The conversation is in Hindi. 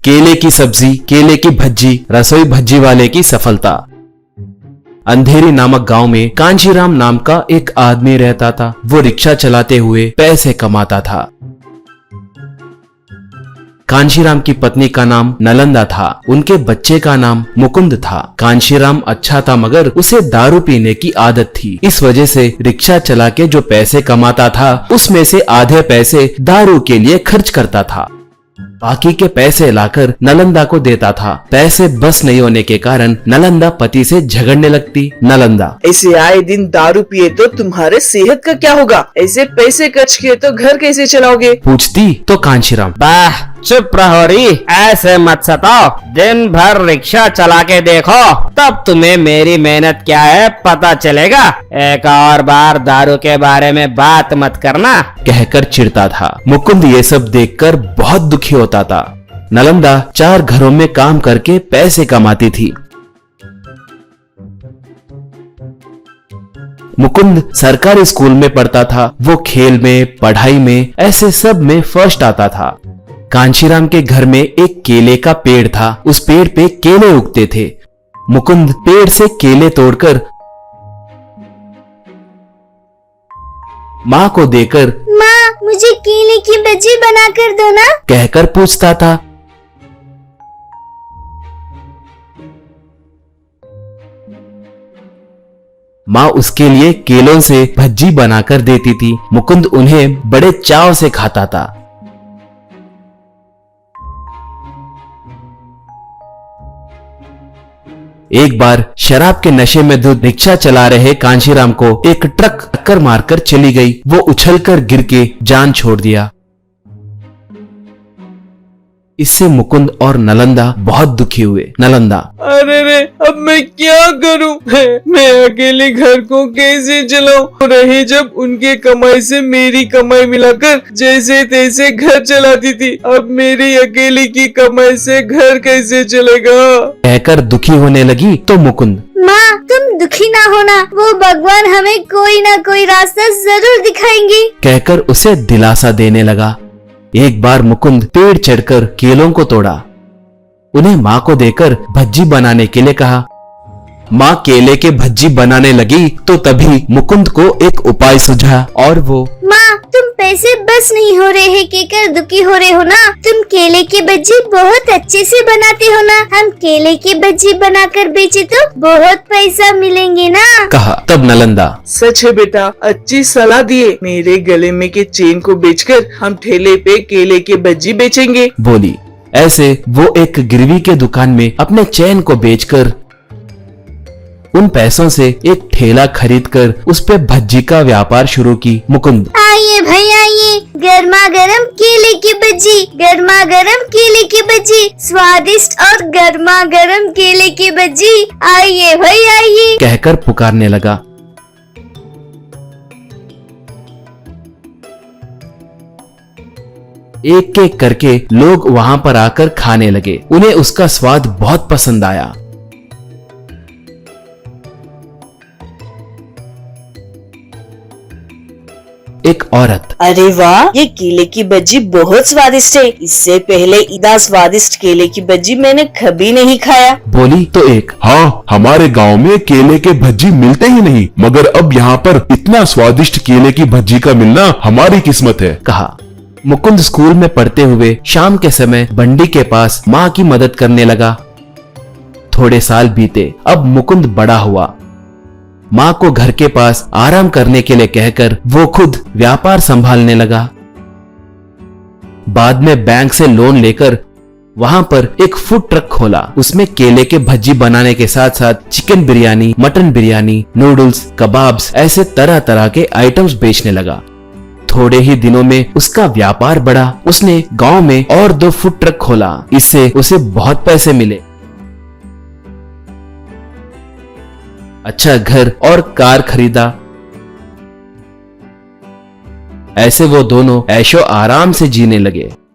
केले की सब्जी, केले की भज्जी, रसोई भज्जी वाले की सफलता। अंधेरी नामक गांव में कांशीराम नाम का एक आदमी रहता था। वो रिक्शा चलाते हुए पैसे कमाता था। कांशीराम की पत्नी का नाम नलंदा था। उनके बच्चे का नाम मुकुंद था। कांशीराम अच्छा था मगर उसे दारू पीने की आदत थी। इस वजह से रिक्शा चला के जो पैसे कमाता था उसमें से आधे पैसे दारू के लिए खर्च करता था। बाकी के पैसे लाकर नलंदा को देता था। पैसे बस नहीं होने के कारण नलंदा पति से झगड़ने लगती। नलंदा, ऐसे आए दिन दारू पिए तो तुम्हारे सेहत का क्या होगा? ऐसे पैसे खर्च किए तो घर कैसे चलाओगे? पूछती तो कांशीराम, वाह, चुप रहो री, ऐसे मत सताओ। दिन भर रिक्शा चला के देखो, तब तुम्हें मेरी मेहनत क्या है पता चलेगा। एक और बार दारू के बारे में बात मत करना, कहकर चिढ़ता था। मुकुंद ये सब देखकर बहुत दुखी होता था। नलंदा 4 घरों में काम करके पैसे कमाती थी। मुकुंद सरकारी स्कूल में पढ़ता था। वो खेल में, पढ़ाई में, ऐसे सब में फर्स्ट आता था। कांशीराम के घर में एक केले का पेड़ था। उस पेड़ पे केले उगते थे। मुकुंद पेड़ से केले तोड़कर माँ को देकर, माँ, मुझे केले की भजी बना कर दो ना, कहकर पूछता था। माँ उसके लिए केलों से भज्जी बनाकर देती थी। मुकुंद उन्हें बड़े चाव से खाता था। एक बार शराब के नशे में धुत रिक्शा चला रहे कांशीराम को एक ट्रक टक्कर मारकर चली गई। वो उछलकर गिर के जान छोड़ दिया। इससे मुकुंद और नलंदा बहुत दुखी हुए। नलंदा, अरे रे, अब मैं क्या करूं? मैं अकेले घर को कैसे चलाऊं? रही जब उनके कमाई से मेरी कमाई मिलाकर जैसे तैसे घर चलाती थी, अब मेरी अकेले की कमाई से घर कैसे चलेगा? कहकर दुखी होने लगी तो मुकुंद, माँ, तुम दुखी ना होना, वो भगवान हमें कोई ना कोई रास्ता जरूर दिखाएंगे, कहकर उसे दिलासा देने लगा। एक बार मुकुंद पेड़ चढ़कर केलों को तोड़ा। उन्हें माँ को देकर भज्जी बनाने के लिए कहा। माँ केले के भज्जी बनाने लगी तो तभी मुकुंद को एक उपाय सूझा और वो, माँ, तुम पैसे बस नहीं हो रहे हैं कहकर दुखी हो रहे हो ना? तुम केले की भज्जी बहुत अच्छे से बनाते हो ना? हम केले की भज्जी बनाकर बेचे तो बहुत पैसा मिलेंगे ना, कहा। तब नलंदा, सच है बेटा, अच्छी सलाह दिए। मेरे गले में के चेन को बेचकर हम ठेले पे केले के भज्जी बेचेंगे, बोली। ऐसे वो एक गिरवी के दुकान में अपने चैन को बेचकर उन पैसों से एक ठेला खरीदकर उस पे भज्जी का व्यापार शुरू की। मुकुंद, आइए भाई आइए, गर्मा गर्म केले की भज्जी, गर्मा गर्म केले की भज्जी, स्वादिष्ट और गर्मा गर्म केले की भज्जी, आइए भाई आइए, कहकर पुकारने लगा। एक एक करके लोग वहां पर आकर खाने लगे। उन्हें उसका स्वाद बहुत पसंद आया। एक औरत, अरे वाह, ये केले की भज्जी बहुत स्वादिष्ट है। इससे पहले इतना स्वादिष्ट केले की भज्जी मैंने कभी नहीं खाया, बोली तो एक, हाँ, हमारे गांव में केले के भज्जी मिलते ही नहीं, मगर अब यहाँ पर इतना स्वादिष्ट केले की भज्जी का मिलना हमारी किस्मत है, कहा। मुकुंद स्कूल में पढ़ते हुए शाम के समय बंडी के पास माँ की मदद करने लगा। थोड़े साल बीते। अब मुकुंद बड़ा हुआ। माँ को घर के पास आराम करने के लिए कहकर वो खुद व्यापार संभालने लगा। बाद में बैंक से लोन लेकर वहां पर एक फूड ट्रक खोला। उसमें केले के भज्जी बनाने के साथ साथ chicken biryani, mutton biryani, noodles, kebabs, ऐसे तरह तरह के आइटम्स बेचने लगा। थोड़े ही दिनों में उसका व्यापार बढ़ा। उसने गांव में और 2 फूड ट्रक खोला। इससे उसे बहुत पैसे मिले। अच्छा घर और कार खरीदा। ऐसे वो दोनों ऐशो आराम से जीने लगे।